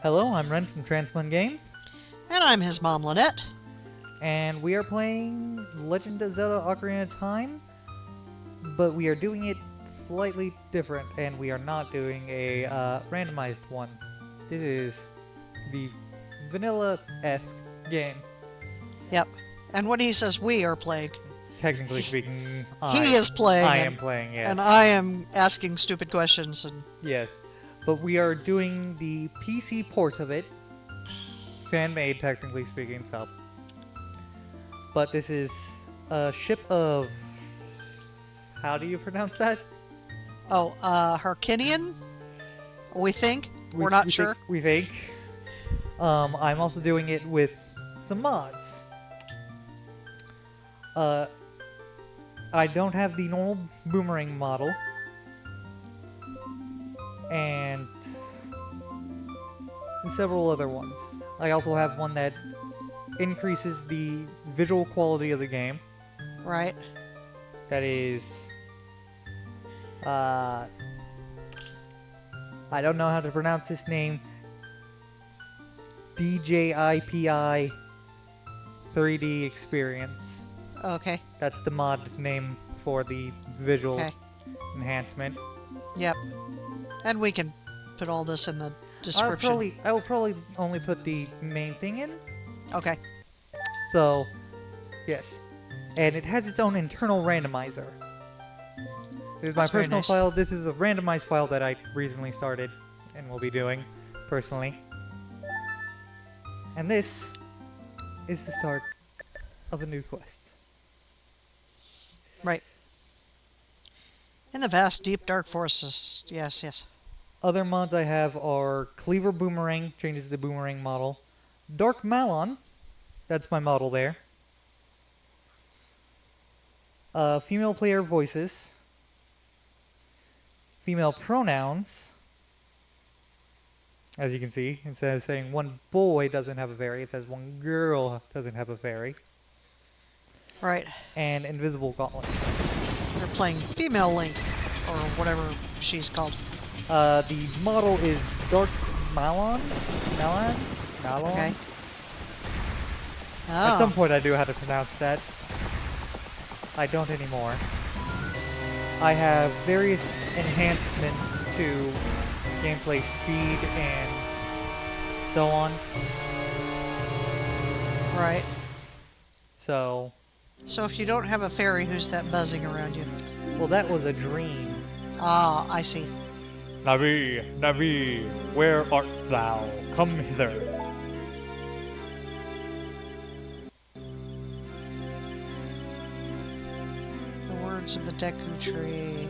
Hello, I'm Ren from Transplin Games, And I'm his mom, Lynette. and we are playing Legend of Zelda Ocarina of Time, but we are doing it slightly different, and we are not doing a randomized one. This is the vanilla-esque game. Yep. And when he says we are playing, Technically speaking, he is playing. I am playing, yes. And I am asking stupid questions. And Yes, but we are doing the PC port of it, fan-made, technically speaking, so. But this is a ship of... How do you pronounce that? Harkinian? We think. We're not sure. We think. I'm also doing it with some mods. I don't have the normal boomerang model. And several other ones. I also have one that increases the visual quality of the game. Right. That is... I don't know how to pronounce this name. DJIPI 3D Experience. Okay. That's the mod name for the visual enhancement. Yep. And we can put all this in the description. I will probably only put the main thing in. Okay. So, yes. And it has its own internal randomizer. This is my personal file. This is a randomized file that I recently started and will be doing personally. And this is the start of a new quest. Right. In the vast, deep, dark forests. Yes, yes. Other mods I have are Cleaver Boomerang, changes the boomerang model. Dark Malon, that's my model there. Female player voices. Female pronouns. As you can see, instead of saying one boy doesn't have a fairy, it says one girl doesn't have a fairy. Right. And invisible gauntlets. They're playing Female Link, or whatever she's called. The model is Dark Malon? Malon? Okay. At Oh. some point I do how to pronounce that. I don't anymore. I have various enhancements to gameplay speed and so on. Right. So if you don't have a fairy, who's that buzzing around you? well, that was a dream. Ah, I see. Navi, Navi, where art thou? Come hither. The words of the Deku Tree.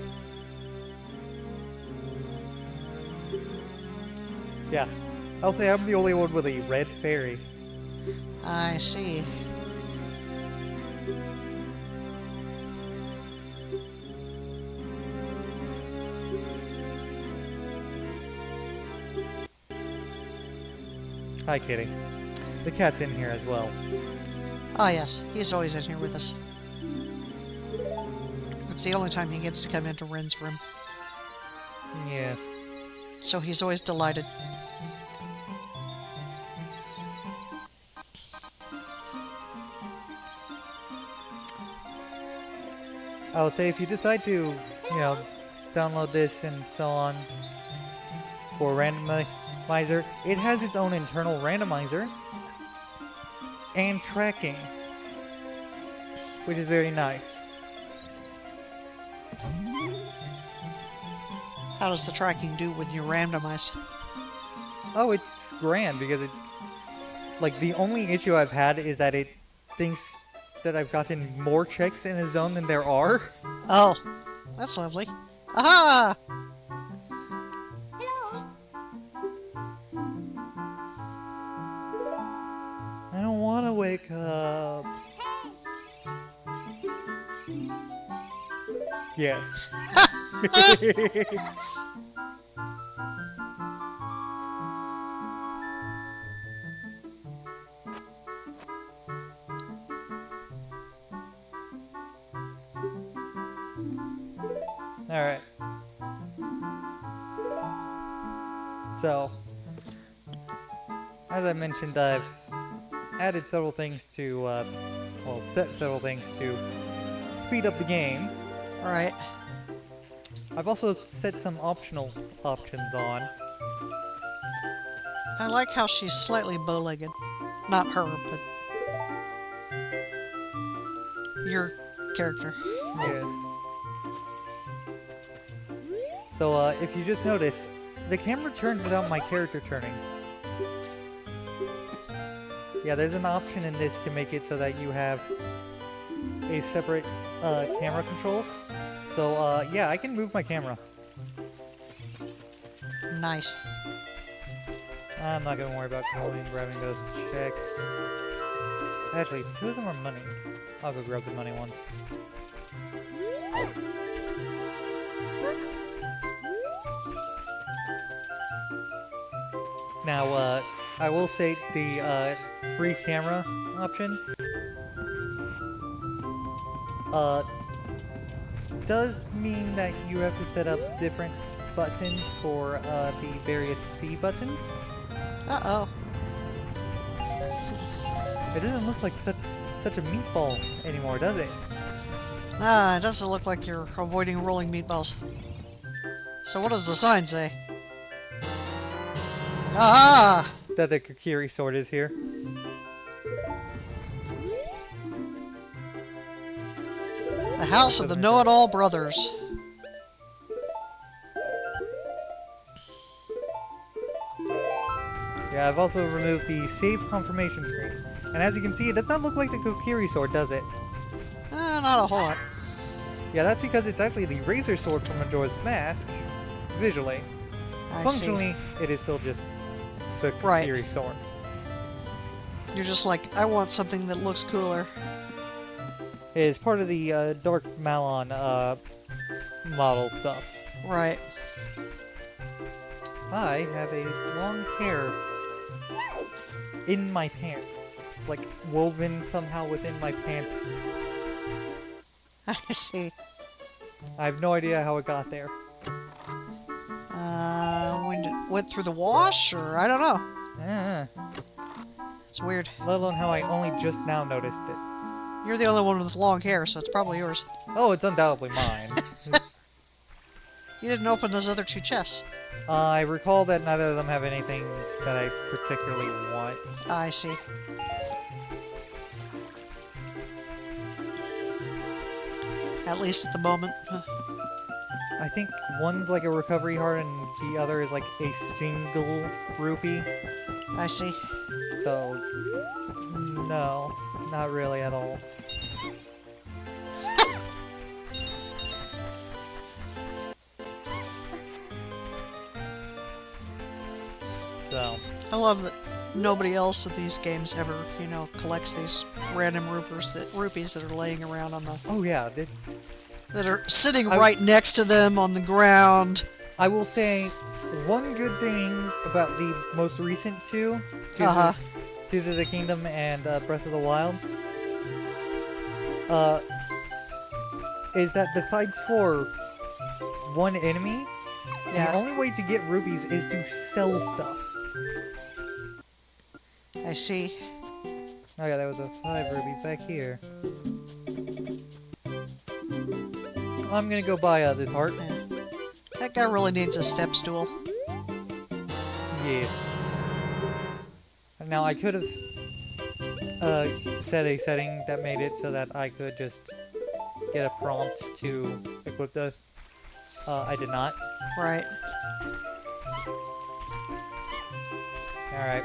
Yeah. I'll say I'm the only one with a red fairy. I see. Hi, kitty. The cat's in here as well. Ah, yes. He's always in here with us. It's the only time he gets to come into Ren's room. Yes. So he's always delighted. I would say if you decide to, download this and so on for randomizer, it has its own internal randomizer and tracking, which is very nice. How does the tracking do when you're randomized? Oh, it's grand because like the only issue I've had is that it thinks that I've gotten more checks in a zone than there are. Oh, that's lovely. Aha! I don't want to wake up. Yes. Alright. So, as I mentioned, I've added several things to, well, set several things to speed up the game. Right. I've also set some optional options on. I like how she's slightly bow-legged. Not her, but your character. Yes. So, if you just noticed, the camera turned without my character turning. Yeah, there's an option in this to make it so that you have a separate camera controls. So, yeah, I can move my camera. Nice. I'm not gonna worry about going and grabbing those checks. Actually, 2 of them are money. I'll go grab the money ones. Now, I will say the free camera option does mean that you have to set up different buttons for the various C buttons. Uh-oh. It doesn't look like such a meatball anymore, does it? Ah, it doesn't look like you're avoiding rolling meatballs. So what does the sign say? Ah! That the Kokiri sword is here. The House of the Know-It-All Brothers. Yeah, I've also removed the save confirmation screen. And as you can see, it does not look like the Kokiri sword, does it? Not a whole lot. Yeah, that's because it's actually the Razor Sword from Majora's Mask, visually. I Functionally, see. it is still just the Right. Kokiri sword. You're just like, I want something that looks cooler. It is part of the Dark Malon model stuff. Right. I have a long hair in my pants. Like, woven somehow within my pants. I see. I have no idea how it got there. When it went through the wash, or I don't know. Ah, It's weird. let alone how I only just now noticed it. You're the only one with long hair, so it's probably yours. Oh, it's undoubtedly mine. You didn't open those other 2 chests. I recall that neither of them have anything that I particularly want. I see. At least at the moment. I think one's like a recovery heart and the other is like a single rupee. I see. So, no, not really at all. So, I love that nobody else at these games ever, you know, collects these random rupees that are laying around on the... oh yeah, that are sitting right next to them on the ground. I will say one good thing about the most recent 2, Tears of the Kingdom and Breath of the Wild, is that besides for one enemy, the only way to get rupees is to sell stuff. I see. Oh yeah, that was a 5 rupees back here. I'm gonna go buy this heart. Yeah. That guy really needs a step stool. Yeah. Now I could have set a setting that made it so that I could just get a prompt to equip this. I did not. Right. Alright.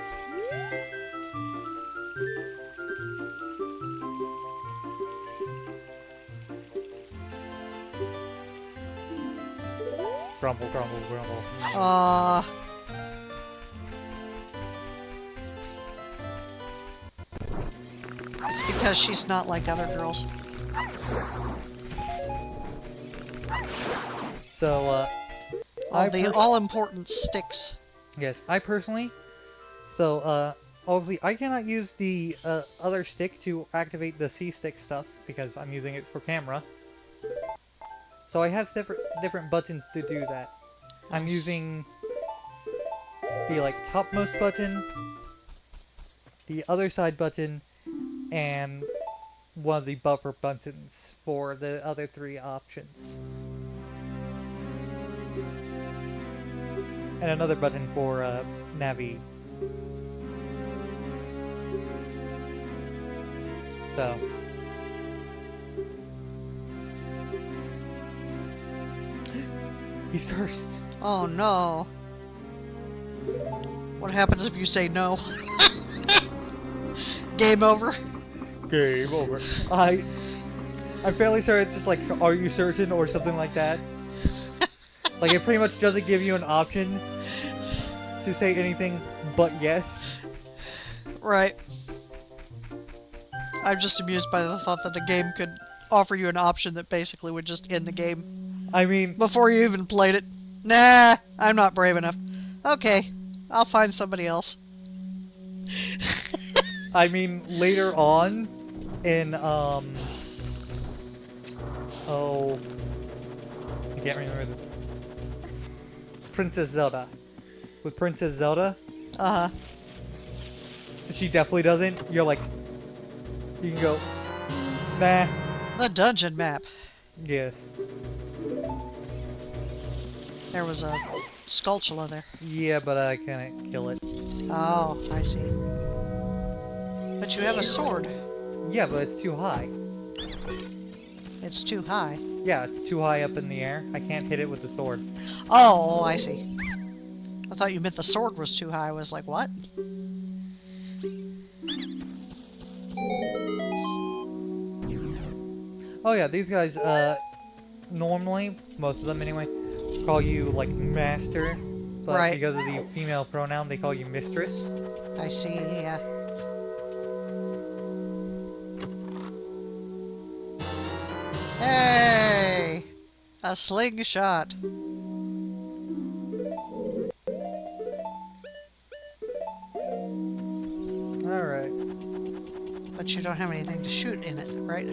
Grumble, grumble, grumble. It's because she's not like other girls. So, All the all-important sticks. yes, I personally... So, obviously, I cannot use the other stick to activate the C-stick stuff, because I'm using it for camera. So I have different buttons to do that. I'm using the, like, topmost button the other side button, and one of the buffer buttons for the other three options. And another button for Navi. So. He's cursed. Oh no. What happens if you say no? Game over? Game over. I'm fairly certain it's just like, are you certain, or something like that. Like, it pretty much doesn't give you an option to say anything but yes. Right. I'm just amused by the thought that the game could offer you an option that basically would just end the game. I mean, Before you even played it. Nah, I'm not brave enough. Okay, I'll find somebody else. I mean, later on in, oh, I can't remember the Princess Zelda. With Princess Zelda, Uh-huh. she definitely doesn't. You're like, you can go, nah, The dungeon map. yes. There was a Skulltula there. Yeah, but I can't kill it. Oh, I see. But you have a sword. Yeah, but it's too high. It's too high. Yeah, it's too high up in the air. I can't hit it with the sword. Oh, I see. I thought you meant the sword was too high. I was like, what? Oh yeah, these guys, normally, most of them anyway, call you, like, master. But Right. because of the female pronoun, they call you mistress. I see, yeah. Hey! A slingshot. Alright. But you don't have anything to shoot in it, right?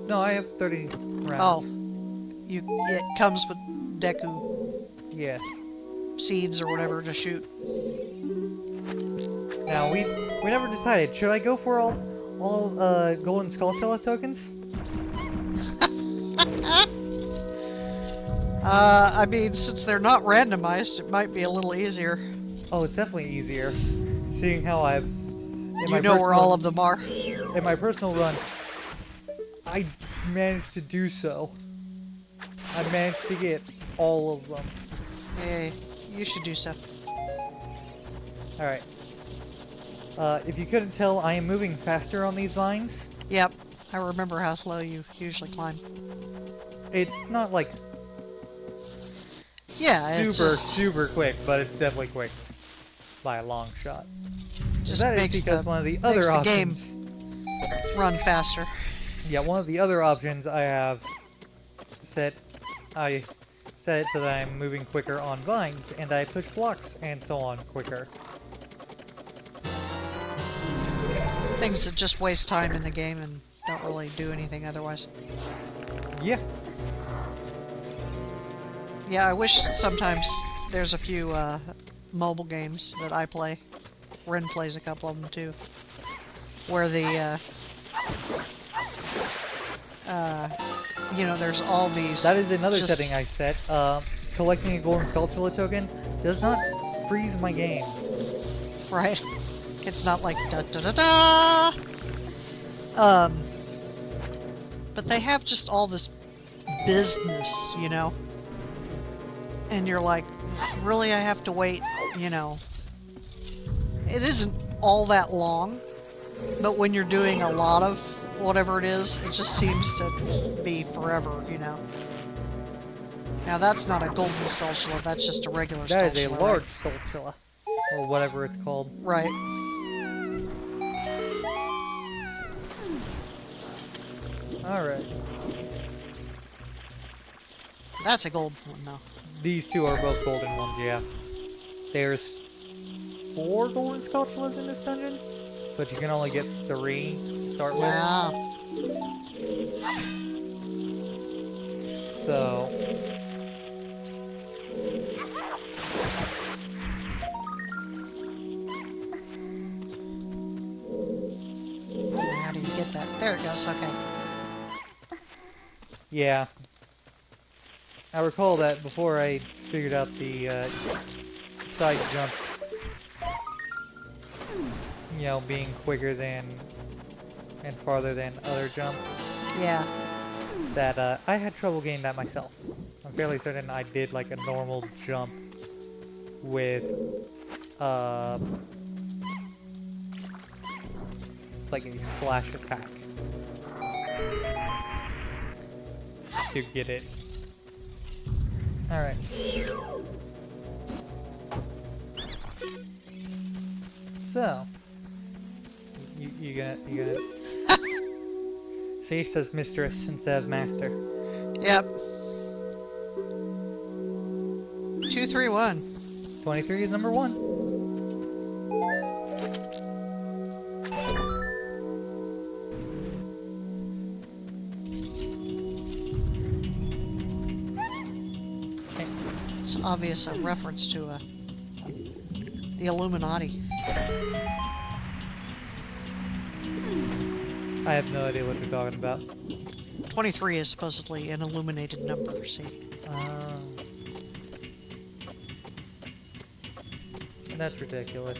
No, I have 30 rounds. Oh. It comes with Deku Yes. seeds or whatever to shoot. Now, we never decided, should I go for all golden Skulltula tokens? I mean, since they're not randomized, it might be a little easier. Oh, it's definitely easier. Seeing how I've... You know where all of them are. In my personal run, I managed to do so. I managed to get all of them. Hey, you should do so. Alright. If you couldn't tell, I am moving faster on these vines. Yep, I remember how slow you usually climb. It's not like Yeah, it's just super quick, but it's definitely quick by a long shot. just That is makes because the one of the other game options. run faster. Yeah, one of the other options I have set it so that I'm moving quicker on vines, and I push blocks and so on quicker. Things that just waste time in the game and don't really do anything otherwise. Yeah. Yeah, I wish sometimes there's a few mobile games that I play. Ren plays a couple of them too. Where the, you know, there's all these... That is another just- setting I set. Collecting a golden Skulltula token does not freeze my game. Right. It's not like da-da-da-da! But they have just all this business, you know? And you're like, really, I have to wait, you know? It isn't all that long, but when you're doing a lot of whatever it is, it just seems to be forever, you know? Now, that's not a golden Skulltula, that's just a regular That Skulltula. is a large Skulltula. Or whatever it's called. Right. Alright. That's a gold one, though. These two are both golden ones, yeah. There's 4 golden Skulltulas in this dungeon, but you can only get 3 to start with. Wow. So... get that. There it goes, okay. Yeah. I recall that before I figured out the side jump, you know, being quicker than and farther than other jump, Yeah. that I had trouble getting that myself. I'm fairly certain I did like a normal jump with like a slash attack to get it. Alright. So, you gonna see, it says mistress instead of master. Yep. 2, 3, 1. 23 is number 1. It's obvious a reference to the Illuminati. I have no idea what you're talking about. 23 is supposedly an illuminated number, see? That's ridiculous.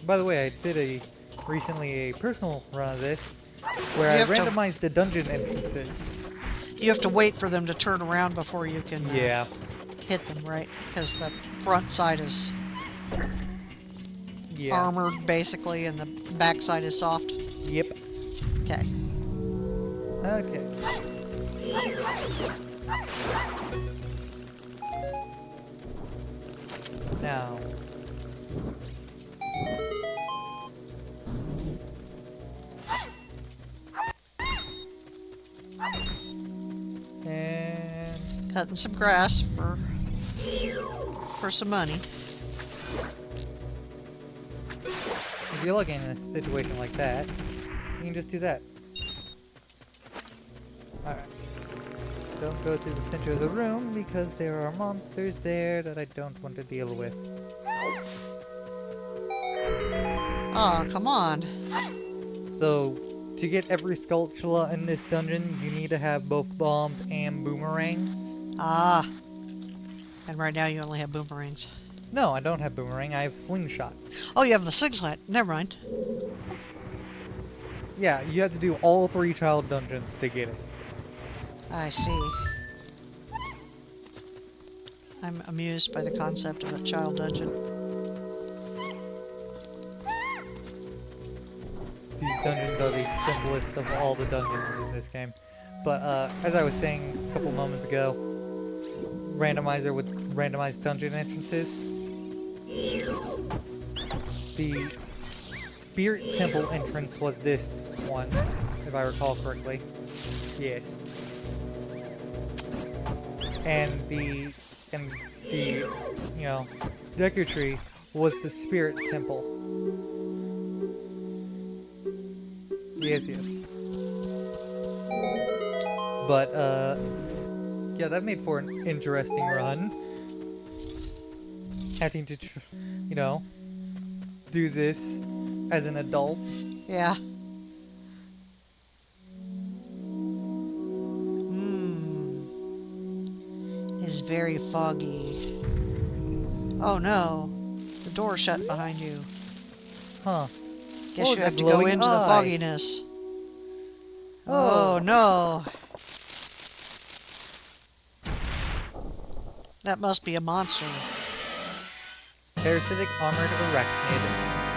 By the way, I did recently a personal run of this where I randomized the dungeon entrances. You have to wait for them to turn around before you can hit them, right? Because the front side is armored, basically, and the back side is soft? Yep. Okay. Okay. Now. And cutting some grass for some money. If you're looking in a situation like that, you can just do that. Alright. Don't go to the center of the room because there are monsters there that I don't want to deal with. Oh, come on. So, to get every Skulltula in this dungeon, you need to have both bombs and boomerang. Ah. And right now you only have boomerangs. No, I don't have boomerang, I have slingshot. Oh, you have the slingshot. Never mind. Yeah, you have to do all 3 child dungeons to get it. I see. I'm amused by the concept of a child dungeon. These dungeons are the simplest of all the dungeons in this game. But as I was saying a couple moments ago, randomizer with randomized dungeon entrances. The Spirit Temple entrance was this one, if I recall correctly. Yes. And the you know, Deku Tree was the Spirit Temple. Yes, yes. But, yeah, that made for an interesting run. Having to, you know, do this as an adult. Yeah. Is very foggy. Oh no. The door shut behind you. Huh. Guess you have to go into the fogginess. Oh no. That must be a monster. Parasitic armored arachnid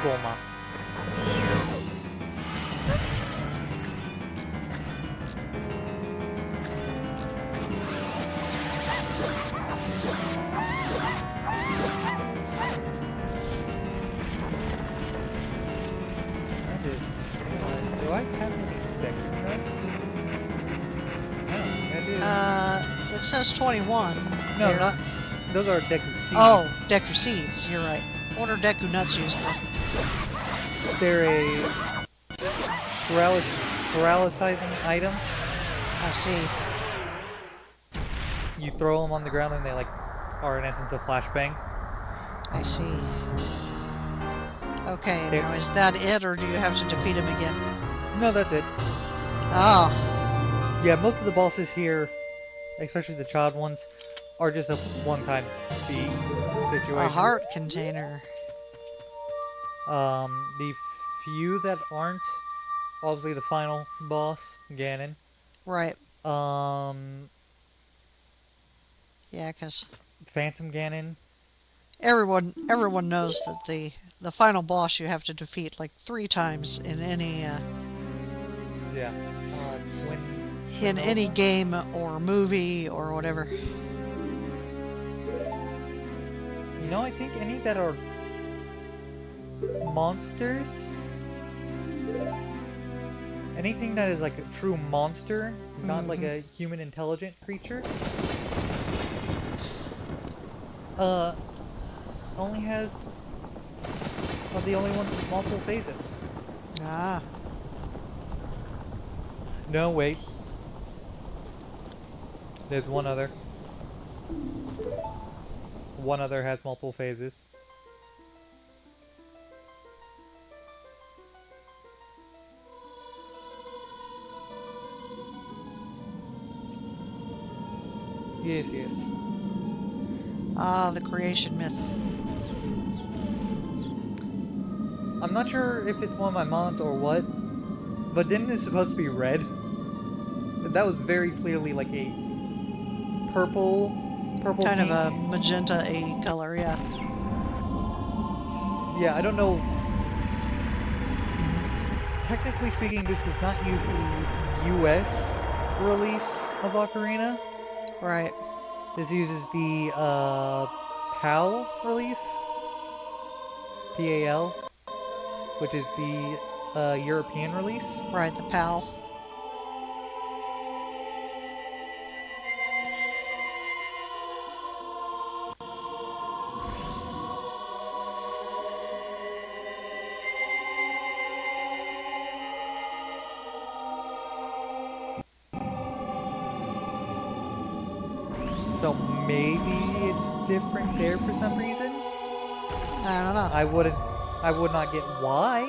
Golma. Do I have any Deku nuts? No, I do. It says 21. No, there. not. Those are Deku seeds. Oh, Deku seeds. You're right. What are Deku nuts used for? They're a paralyzing item. I see. you throw them on the ground and they like are in essence a flashbang. I see. Okay, It, now is that it, or do you have to defeat him again? no, that's it. Oh, Yeah, most of the bosses here, especially the child ones, are just a one-time beat a situation. heart container. The few that aren't, obviously the final boss, Ganon. Right. Um, Yeah, because Phantom Ganon. everyone knows that the final boss you have to defeat like 3 times Yeah. Twin in any Nova. game or movie or whatever. You know, I think any that are monsters, anything that is like a true monster, not like a human intelligent creature, uh, only has the only ones with multiple phases. Ah, No, wait. There's one other. One other has multiple phases. Yes, yes. the creation myth. I'm not sure if it's one of my mods or what, but didn't it supposed to be red? That was very clearly like a purple Kind of pink. a magenta A color, yeah. Yeah, I don't know. Technically speaking, this does not use the US release of Ocarina. Right. This uses the PAL release, PAL, which is the European release. Right, the PAL. So maybe it's different there for some reason. I don't know. I would not get why.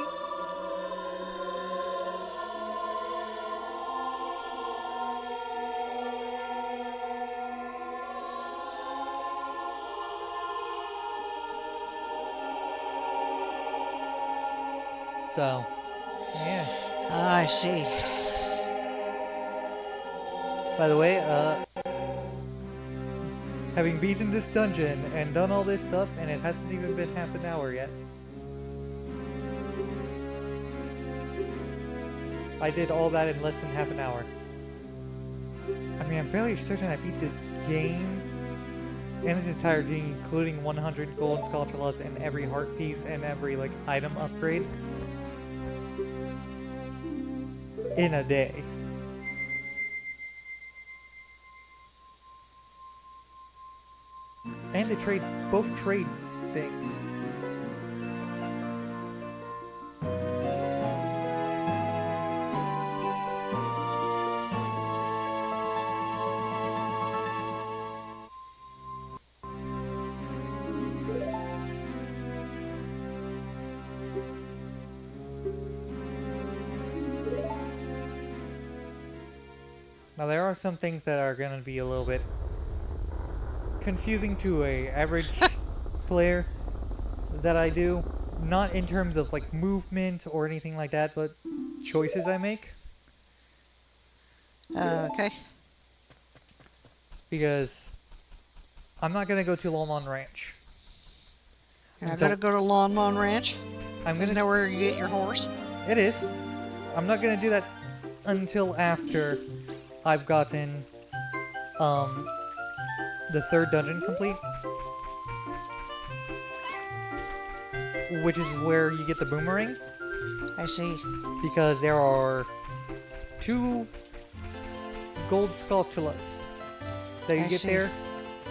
So, yeah. I see. By the way, having beaten this dungeon and done all this stuff, and it hasn't even been half an hour yet. I did all that in less than half an hour. I mean, I'm fairly certain I beat this game and its entirety, including 100 golden sculptures and every heart piece and every like item upgrade, in a day. And they both trade things. Now there are some things that are going to be a little bit confusing to a average player that I do. Not in terms of like movement or anything like that, but choices I make. Okay. Because I'm not going to go to Longmont Ranch. You're not gonna go to Lawnmon Ranch? Isn't that where you get your horse? It is. I'm not going to do that until after I've gotten the third dungeon complete, which is where you get the boomerang, I see. because there are 2 gold sculptures that you I get see. there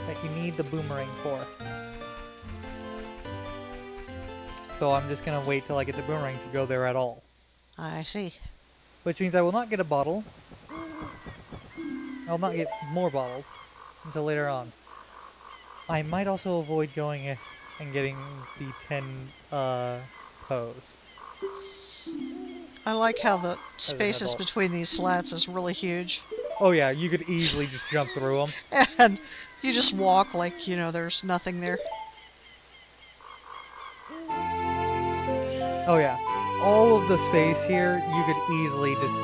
that you need the boomerang for. So I'm just gonna wait till I get the boomerang to go there at all. I see. Which means I will not get a bottle. I'll not get more bottles. until later on. I might also avoid going and getting the 10 pose I like how the as an spaces adult. between these slats is really huge. Oh yeah, you could easily just jump through them. And you just walk like, there's nothing there. Oh yeah, all of the space here, you could easily just.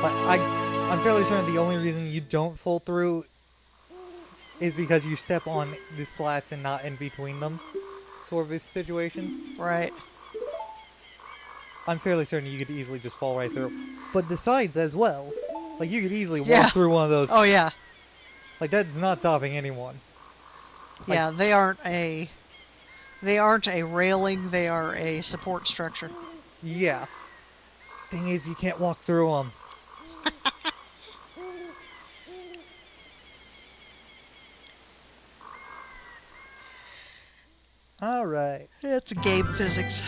I'm fairly certain the only reason you don't fall through is because you step on the slats and not in between them, sort of a situation. Right. I'm fairly certain you could easily just fall right through. But the sides as well, like you could easily Yeah. walk through one of those. Oh, yeah. Like that's not stopping anyone. Like, Yeah, they aren't a railing, they are a support structure. yeah. Thing is, you can't walk through them. All right. It's game physics.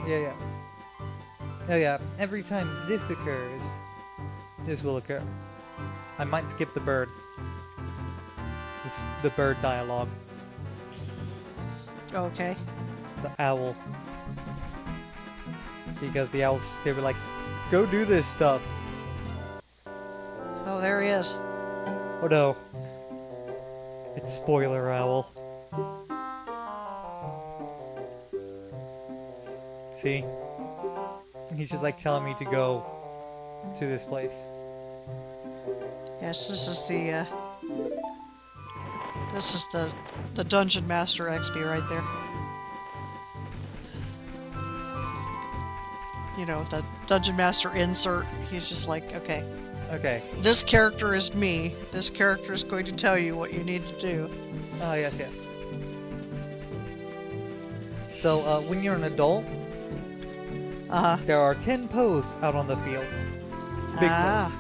Yeah. Oh yeah. Every time this occurs, this will occur. I might skip the bird. The bird dialogue. Okay. The owl. Because the owl's they were like, go do this stuff. Oh, there he is. Oh no. It's spoiler owl. See? He's just like telling me to go to this place. Yes, this is the Dungeon Master XP right there. The Dungeon Master insert. He's just like, okay. Okay. This character is me. This character is going to tell you what you need to do. Oh, yes. So, when you're an adult, there are 10 pos out on the field. Big pos.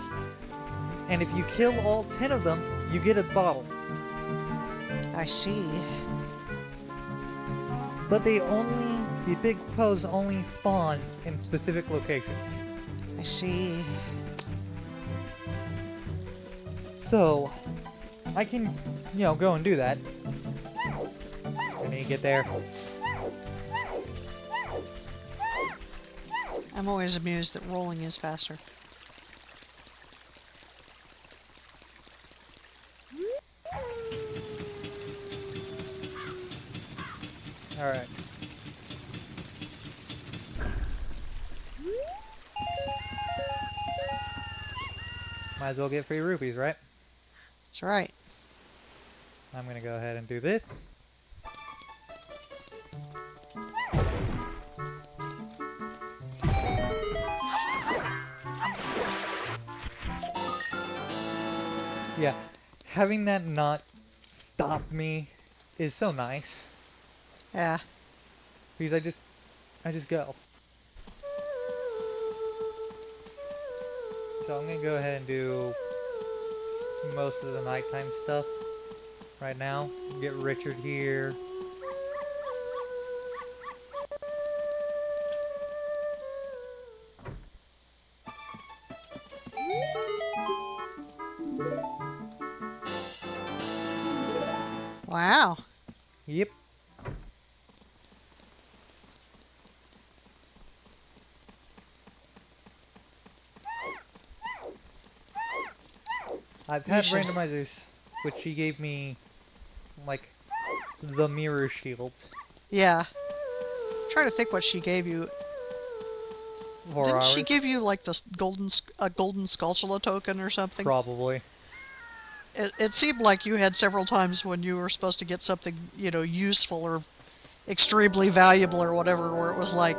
And if you kill all 10 of them, you get a bottle. I see. But the big pos only spawn in specific locations. I see. So, I can, go and do that. And then you get there. I'm always amused that rolling is faster. Alright. Might as well get free rupees, right? That's right. I'm gonna go ahead and do this. Yeah, having that not stop me is so nice. Yeah. Because I just go. So I'm gonna go ahead and do most of the nighttime stuff right now. Get Richard here. Wow. Yep. I've had randomizers, which she gave me, like, the mirror shield. Yeah. I'm trying to think what she gave you. Didn't she give you like this golden Skulltula token or something? Probably. It seemed like you had several times when you were supposed to get something, useful or extremely valuable or whatever, where it was like,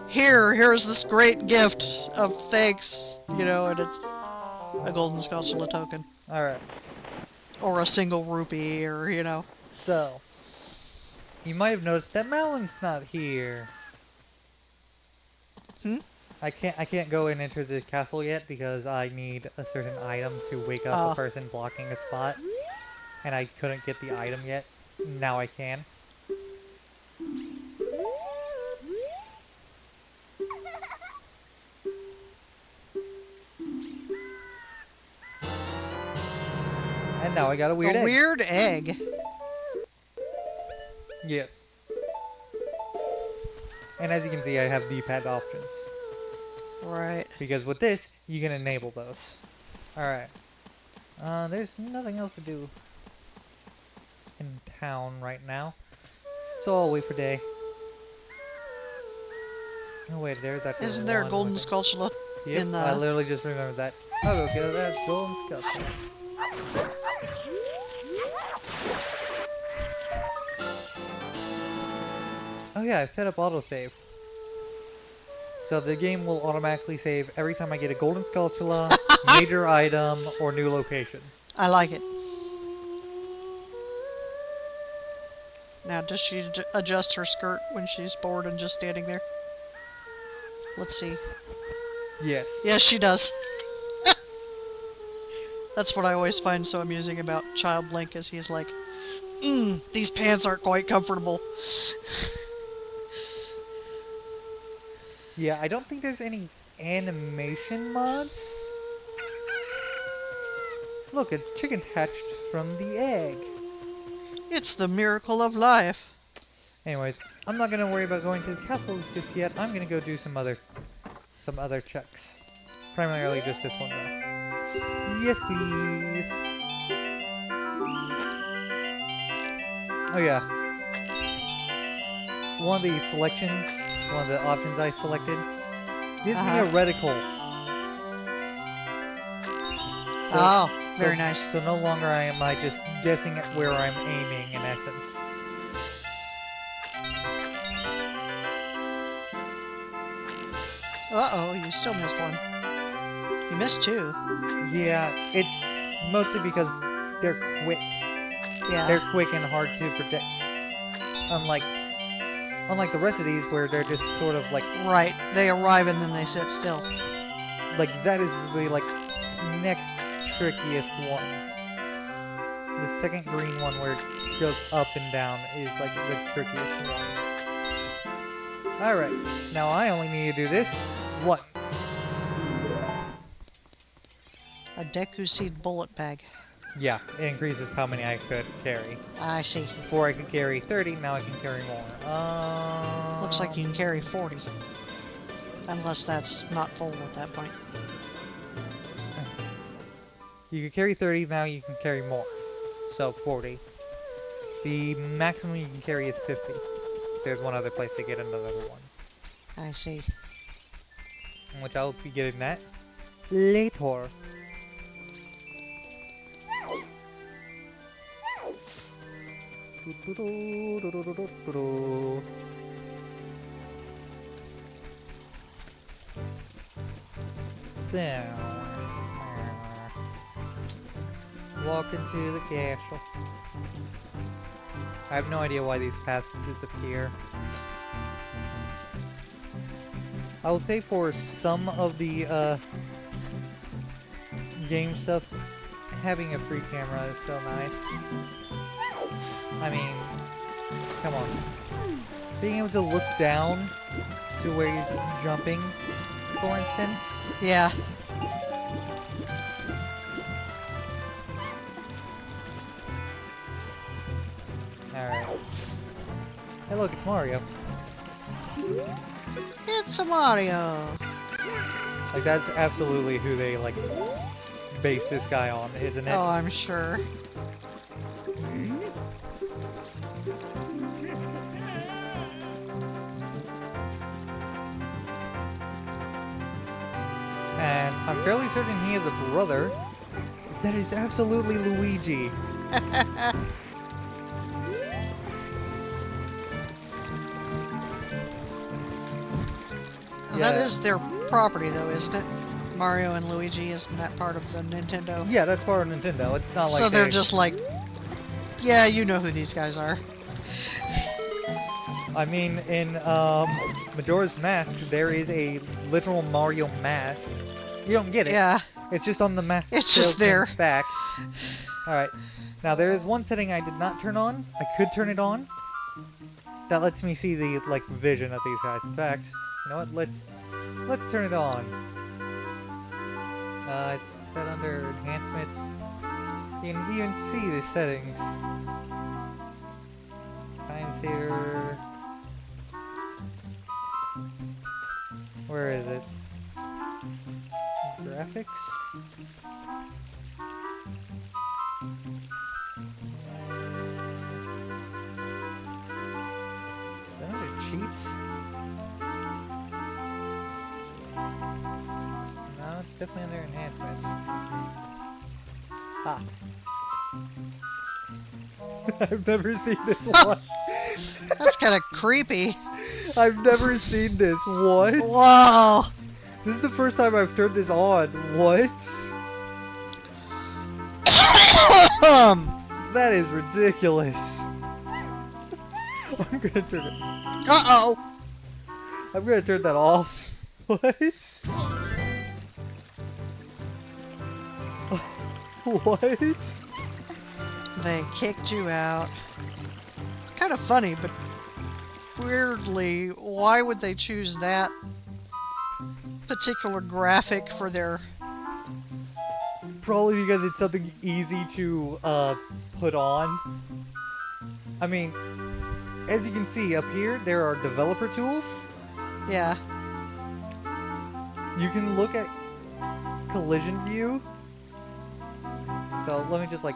here's this great gift of thanks, and it's a golden Skulltula token. Alright. Or a single rupee, or, So, you might have noticed that Malon's not here. I can't go and enter the castle yet because I need a certain item to wake up a person blocking a spot. And I couldn't get the item yet. Now I can. now I got a weird A egg. weird egg. Yes. And as you can see, I have D-pad options. Right. Because with this, you can enable those. Alright. There's nothing else to do in town right now. So I'll wait for day. Oh wait, there's actually Isn't there a one golden with skulltula Yep, in the... I literally just remembered that. I'll go get that golden skull. Oh yeah, I set up autosave. So the game will automatically save every time I get a golden skulltula, major item, or new location. I like it. Now, does she adjust her skirt when she's bored and just standing there? Let's see. Yes. Yes, she does. That's what I always find so amusing about Child Link, is he's like, these pants aren't quite comfortable. Yeah, I don't think there's any animation mods. Look, a chicken hatched from the egg. It's the miracle of life. Anyways, I'm not gonna worry about going to the castle just yet. I'm gonna go do some other checks. Primarily just this one though. Yes, please. Oh yeah. One of the selections, one of the options I selected, gives me a reticle. Oh, very nice. So no longer am I just guessing at where I'm aiming in essence. Uh-oh, you still missed one. You missed two. Yeah, it's mostly because they're quick. Yeah. They're quick and hard to predict. Unlike the rest of these where they're just sort of like... Right, they arrive and then they sit still. Like, that is the, like, next trickiest one. The second green one where it goes up and down is, like, the trickiest one. Alright, now I only need to do this once. A Deku Seed bullet bag. Yeah, it increases how many I could carry. I see. Before I could carry 30, now I can carry more. Looks like you can carry 40. Unless that's not full at that point. You could carry 30, now you can carry more. So, 40. The maximum you can carry is 50. There's one other place to get another one. I see. Which I'll be getting that later. So, walk into the castle. I have no idea why these paths disappear. I will say for some of the game stuff, having a free camera is so nice. I mean, come on. Being able to look down to where you're jumping, for instance. Yeah. Alright. Hey look, it's Mario. It's a Mario. Like, that's absolutely who they, like, base this guy on, isn't it? Oh, I'm sure. And I'm fairly certain he has a brother. That is absolutely Luigi. That is their property, though, isn't it? Mario and Luigi, isn't that part of the Nintendo? Yeah, that's part of Nintendo. It's not like so they're just like, yeah, you know who these guys are. I mean, in Majora's Mask, there is a literal Mario mask. You don't get it. Yeah. It's just on the mask. It's just there. Back. Alright. Now, there is one setting I did not turn on. I could turn it on. That lets me see the, like, vision of these guys. In fact, you know what? Let's turn it on. It's set under enhancements. You can even see the settings. Time saver. Where is it? Graphics? Is that under cheats? No, it's definitely under enhancements. Ah. I've never seen this one. That's kind of creepy. I've never seen this. What? Whoa! This is the first time I've turned this on. What? That is ridiculous. I'm gonna turn it. Uh-oh! I'm gonna turn that off. What? What? They kicked you out. It's kind of funny, but weirdly, why would they choose that particular graphic for their... Probably because it's something easy to put on. I mean, as you can see up here, there are developer tools. Yeah. You can look at collision view. So let me just like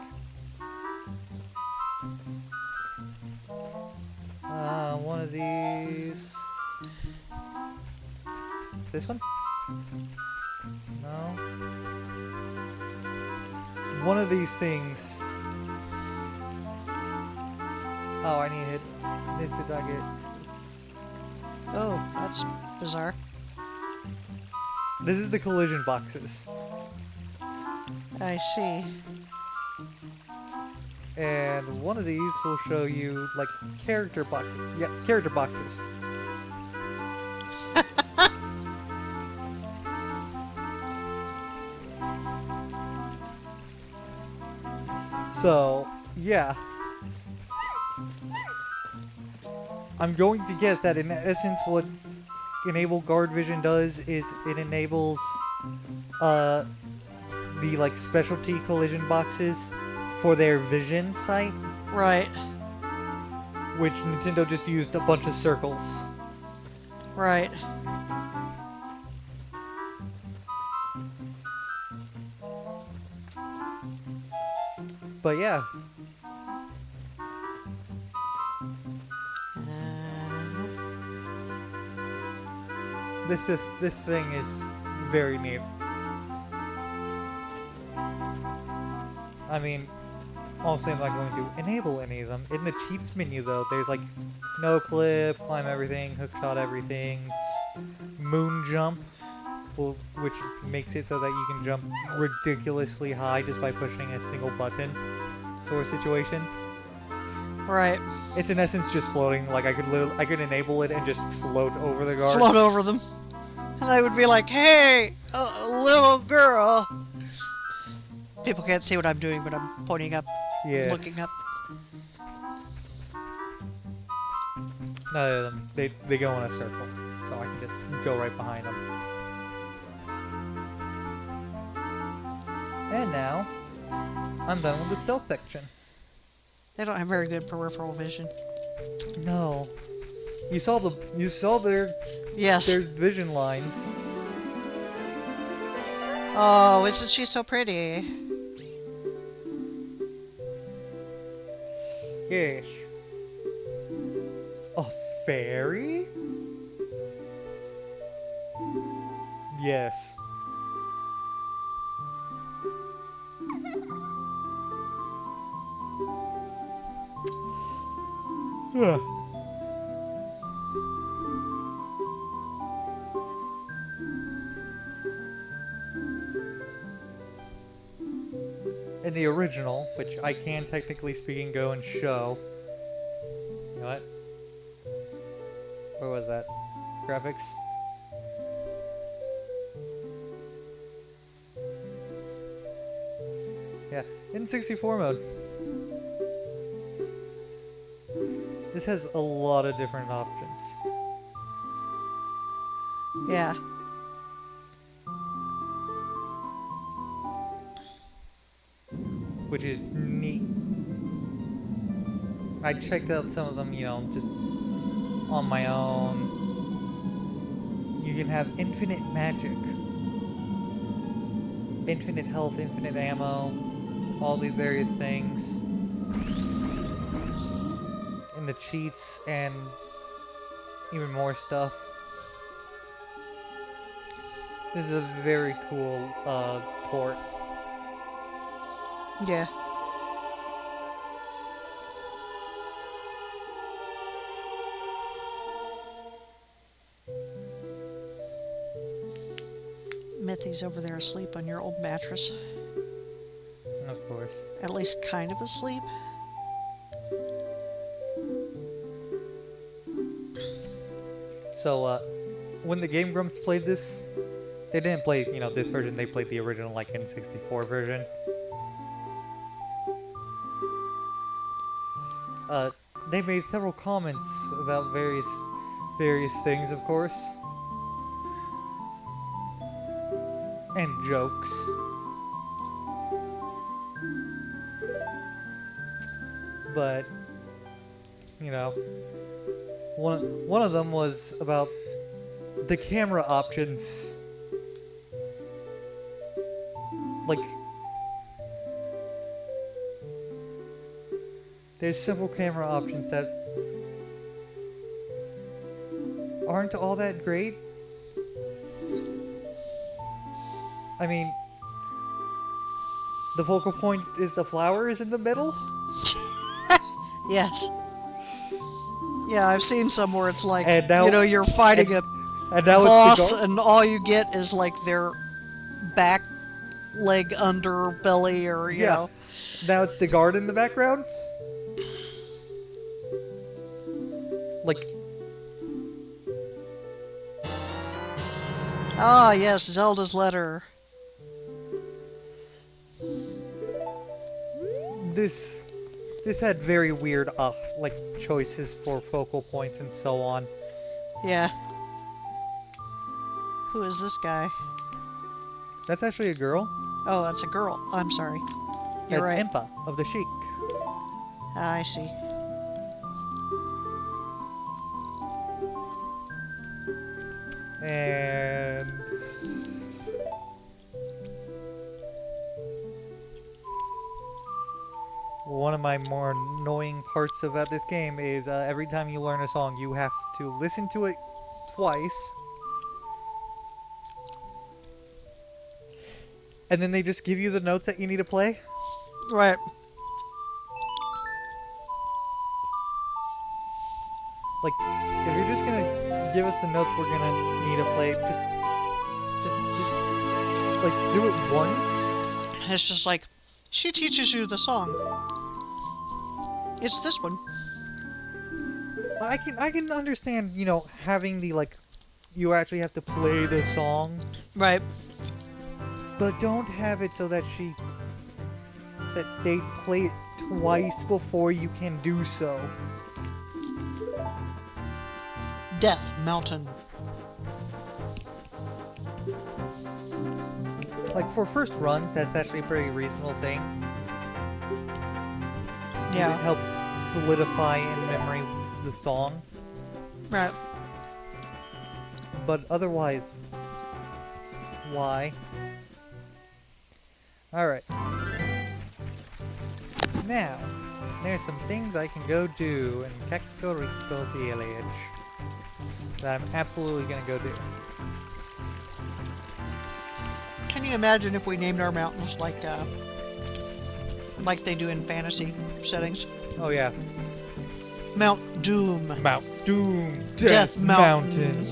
one of these. This one? No. One of these things. Oh, I need it. This did not get. Oh, that's bizarre. This is the collision boxes. I see. And one of these will show you like character boxes. Yeah, character boxes. So, yeah. I'm going to guess that in essence what Enable Guard Vision does is it enables the like specialty collision boxes for their vision sight, Right. which Nintendo just used a bunch of circles. Right. But yeah, this thing is very neat. I mean, obviously I'm not going to enable any of them. In the cheats menu though, there's like no clip, climb everything, hookshot everything, moon jump, which makes it so that you can jump ridiculously high just by pushing a single button sort of situation. Right. It's in essence just floating. Like I could enable it and just float over the guards. Float over them. And I would be like, hey, little girl. People can't see what I'm doing, but I'm pointing up, Yeah. looking up. None of them. They go in a circle, so I can just go right behind them. And now, I'm done with the stealth section. They don't have very good peripheral vision. No, you saw their Yes. vision lines. Oh, isn't she so pretty? Yes. A fairy? Yes. Ugh. In the original, which I can technically speaking go and show. You know what? Where was that? Graphics? Yeah, in 64 mode. This has a lot of different options. Yeah. which is neat. I checked out some of them, you know, just on my own. You can have infinite magic, infinite health, infinite ammo, all these various things. And the cheats and even more stuff. This is a very cool port. Yeah. Mithy's over there asleep on your old mattress. Of course. At least kind of asleep. So, when the Game Grumps played this, they didn't play, you know, this version, they played the original, like, N64 version. They made several comments about various things, of course. And jokes. But, you know, one of them was about the camera options. Like, there's several camera options that aren't all that great. I mean, the focal point is the flowers in the middle. Yes. Yeah, I've seen some where it's like, And now, you know, you're fighting a and now boss it's and all you get is like their back leg underbelly or, you know. Now it's the guard in the background. Like, ah, yes, Zelda's letter. This had very weird, like, choices for focal points and so on. Yeah. Who is this guy? That's actually a girl. Oh, that's a girl. I'm sorry. You're right. That's Impa of the Sheik. Ah, I see. And one of my more annoying parts about this game is every time you learn a song, you have to listen to it twice. And then they just give you the notes that you need to play. Right. Like, if you're just gonna give us the notes we're gonna need to play, just like, do it once. It's just like, she teaches you the song. It's this one. I can understand, you know, having the, like, you actually have to play the song. Right. But don't have it so that they play it twice before you can do so. Death Mountain. Like, for first runs, that's actually a pretty reasonable thing. Yeah. It helps solidify in memory the song. Right. But otherwise, why? Alright. Now, there's some things I can go do in Kakariko Village that I'm absolutely gonna go do. Can you imagine if we named our mountains like they do in fantasy settings? Oh yeah. Mount Doom. Mount Doom. Death Mountain.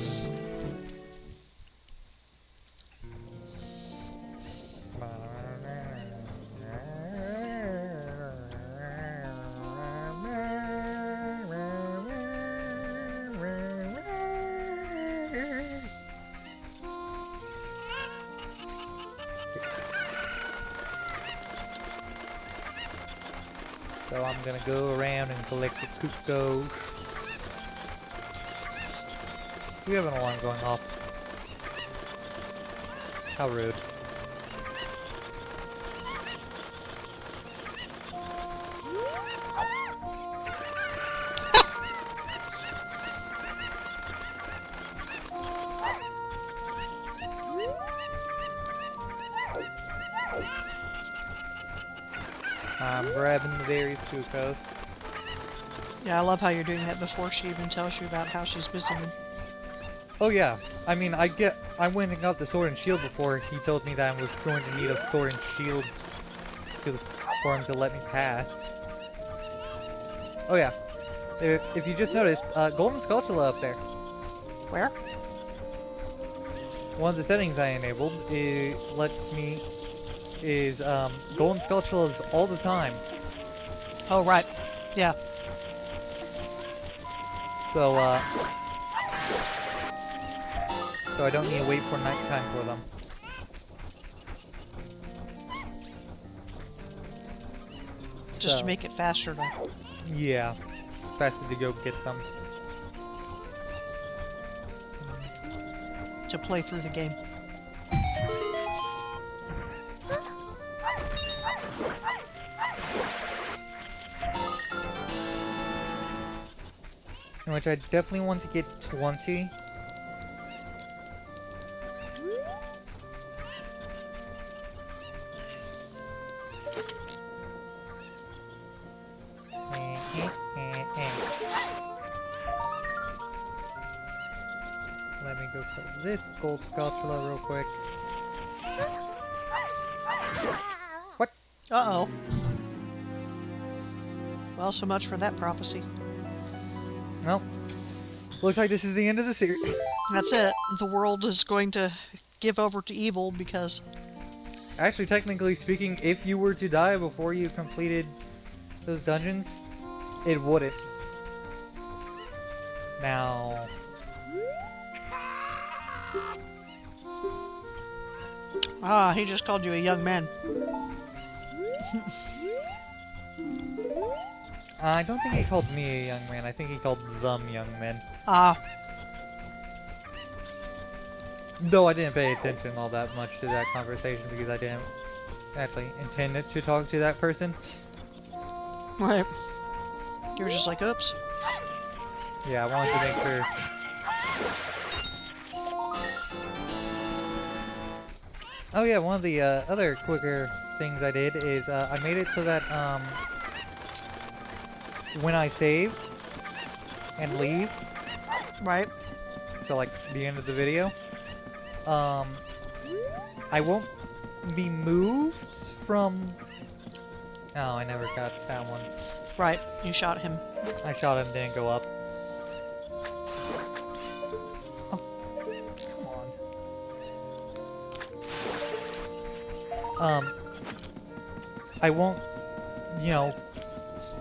So I'm gonna go around and collect the Kuko. We have an alarm going off. How rude. I'm grabbing the berries too close. Yeah, I love how you're doing that before she even tells you about how she's missing them. Oh yeah, I mean, I went and got the sword and shield before he told me that I was going to need a sword and shield for him to let me pass. Oh yeah, if you just noticed, Golden Skulltula up there. Where? One of the settings I enabled is Golden Skulltulas all the time. Oh, right. Yeah. So I don't need to wait for nighttime for them. Just to make it faster now. Yeah, faster to go get them. To play through the game. In which I definitely want to get 20. Let me go kill this gold Skulltula real quick. What? Uh-oh. Well, so much for that prophecy. Well, looks like this is the end of the series. That's it. The world is going to give over to evil because... Actually, technically speaking, if you were to die before you completed those dungeons, it wouldn't. Now... Ah, he just called you a young man. I don't think he called me a young man. I think he called them young men. Ah. Though I didn't pay attention all that much to that conversation because I didn't actually intend to talk to that person. Right. You were just like, oops. Yeah, I wanted to make sure. Oh yeah, one of the other quicker things I did is I made it so that when I save and leave, Right. so like the end of the video, I won't be moved from... Oh, I never got that one. Right. You shot him. I shot him, didn't go up. Oh, come on. I won't, you know,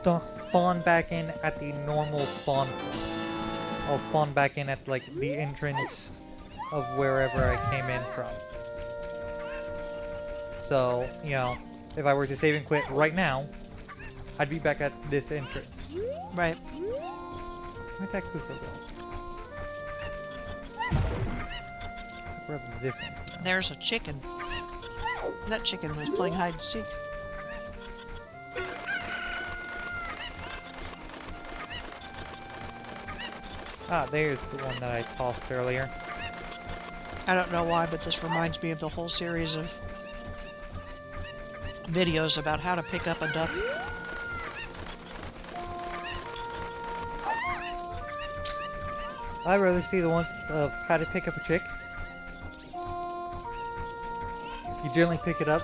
spawn back in at the normal spawn point. I'll spawn back in at, like, the entrance of wherever I came in from. So, you know, if I were to save and quit right now, I'd be back at this entrance. Right. Where'd that Kuko go? Grab this one. There's a chicken. That chicken was playing hide and seek. Ah, there's the one that I tossed earlier. I don't know why, but this reminds me of the whole series of videos about how to pick up a duck. I'd rather see the ones of how to pick up a chick. You gently pick it up.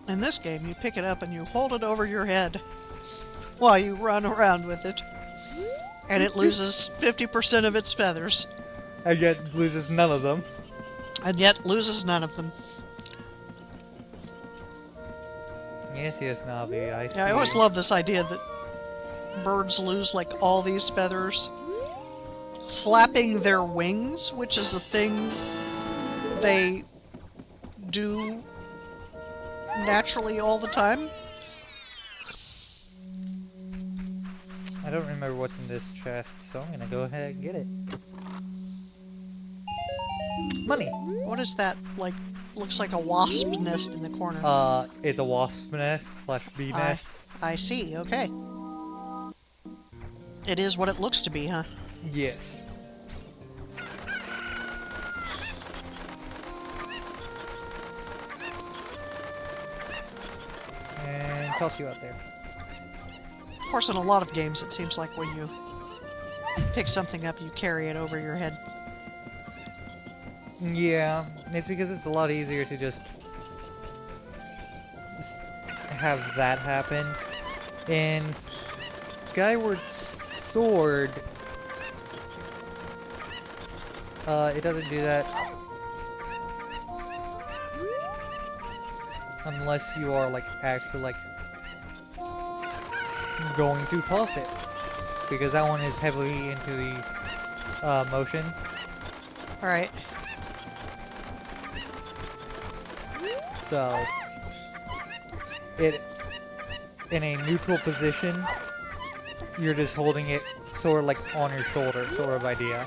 In this game, you pick it up and you hold it over your head while you run around with it. And it loses 50% of its feathers. And yet loses none of them. And yet loses none of them. Yes, yes, Navi, I see. Yeah, I always love this idea that birds lose, like, all these feathers flapping their wings, which is a thing they do naturally all the time. I don't remember what's in this chest, so I'm gonna go ahead and get it. Money! What is that? Like, looks like a wasp nest in the corner. It's a wasp nest / bee nest. I see, okay. It is what it looks to be, huh? Yes. toss you out there. Of course, in a lot of games, it seems like when you pick something up, you carry it over your head. Yeah, it's because it's a lot easier to just have that happen. In Skyward Sword, it doesn't do that unless you are like actually like going to toss it, because that one is heavily into the motion. All right. So it in a neutral position, you're just holding it sort of like on your shoulder, sort of idea.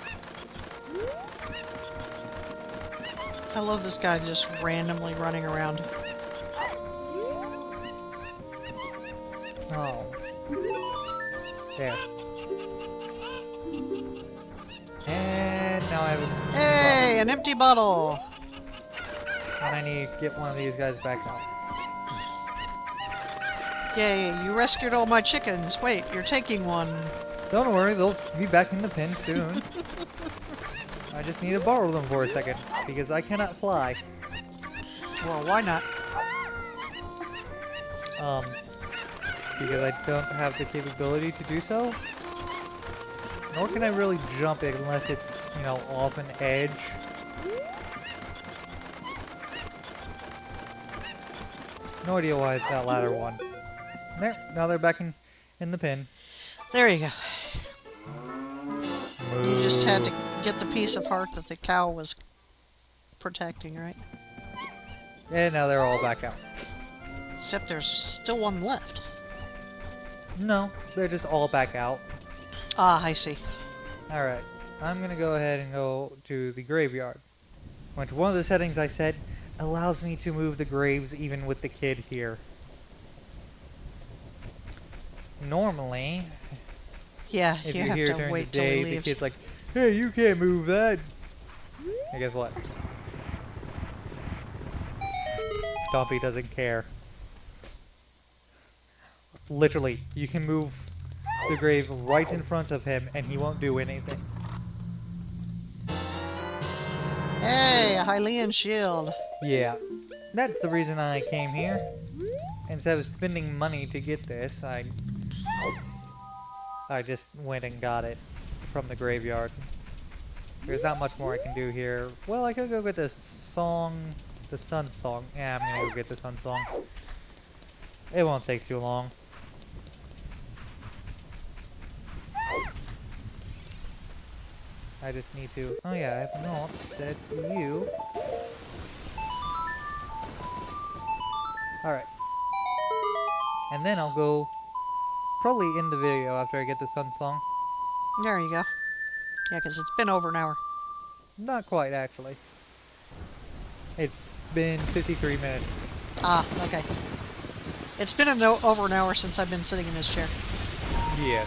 I love this guy just randomly running around. Oh. There. And now I have a Hey, an empty bottle! and I need to get one of these guys back out. Yay, you rescued all my chickens. Wait, you're taking one. Don't worry, they'll be back in the pen soon. I just need to borrow them for a second, because I cannot fly. Well, why not? Because I don't have the capability to do so. Nor can I really jump it unless it's, you know, off an edge. No idea why it's that ladder one. There, now they're back in the pen. There you go. Moo. You just had to get the piece of heart that the cow was protecting, right? And now they're all back out. Except there's still one left. No, they're just all back out. Ah, I see. Alright, I'm gonna go ahead and go to the graveyard. Which one of the settings I set allows me to move the graves even with the kid here. Normally, Yeah, if you you're have here to during wait the till he day, the leaves. kid's like, hey, you can't move that. And guess what? Stompy doesn't care. Literally, you can move the grave right in front of him and he won't do anything. Hey, a Hylian shield. Yeah, that's the reason I came here. Instead of spending money to get this, I just went and got it from the graveyard. There's not much more I can do here. Well, I could go get the song, the sun song. Yeah, I'm gonna go get the sun song. It won't take too long. I just need to... Oh yeah, I have not said you. Alright. And then I'll go probably end the video after I get the sun song. There you go. Yeah, because it's been over an hour. Not quite, actually. It's been 53 minutes. Ah, okay. It's been over an hour since I've been sitting in this chair. Yeah.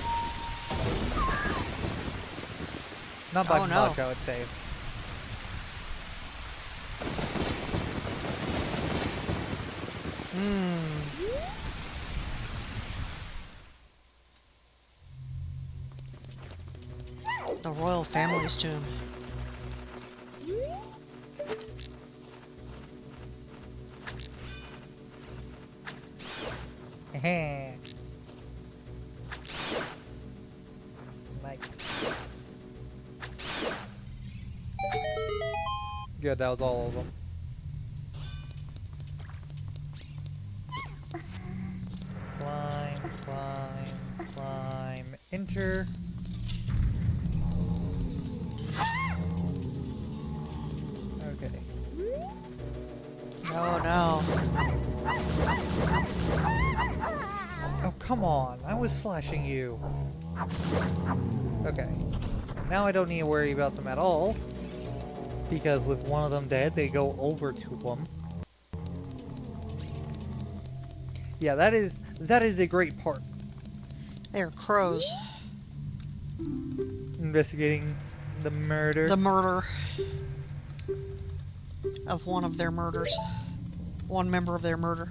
Not by Oh, no. much, I would say. The royal family's tomb. Heh. Like. Good, that was all of them. Climb, climb, climb, enter. Okay. Oh no. Oh, come on. I was slashing you. Okay. Now I don't need to worry about them at all. Because with one of them dead, they go over to them. Yeah, that is a great part. They're crows. Investigating the murder. The murder of one of their murders. One member of their murder.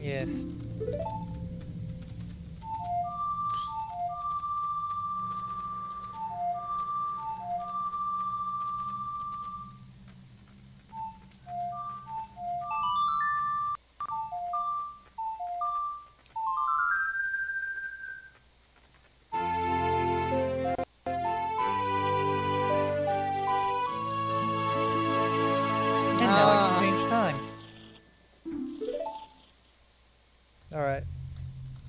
Yes. Alright.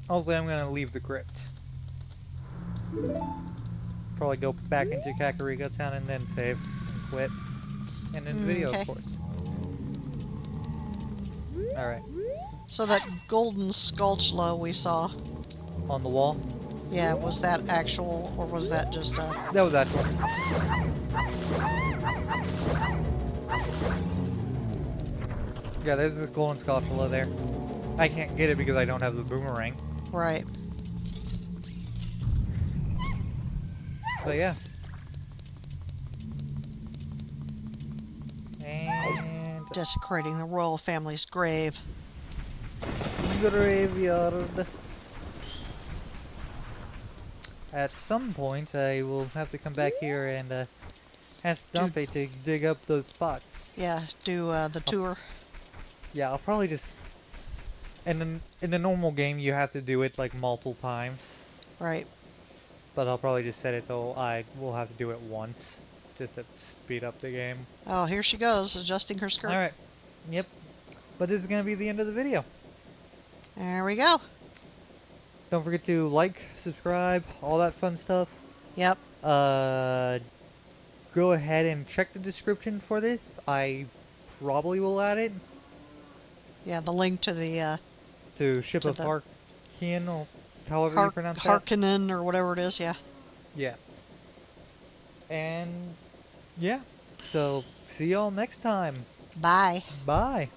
Also, I'm gonna leave the crypt. Probably go back into Kakariko Town and then save and quit. And end the video, Okay. of course. Alright. So that golden Skulltula we saw, On the wall. yeah, was that actual, or was that just a... That was that one. Yeah, there's a golden Skulltula there. I can't get it because I don't have the boomerang. Right. But yeah. And... Desecrating the royal family's grave. graveyard. At some point, I will have to come back here and ask Dante to dig up those spots. Yeah, do the tour. Yeah, I'll probably just... in the normal game, you have to do it like multiple times. Right. But I'll probably just set it so I will have to do it once, just to speed up the game. Oh, here she goes, adjusting her skirt. Alright. Yep. But this is going to be the end of the video. There we go. Don't forget to like, subscribe, all that fun stuff. Yep. Go ahead and check the description for this. I probably will add it. Yeah, the link to the To Ship to of the Harkin, or however you pronounce that. Harkonnen or whatever it is, yeah. Yeah. And, yeah. So, see y'all next time. Bye. Bye.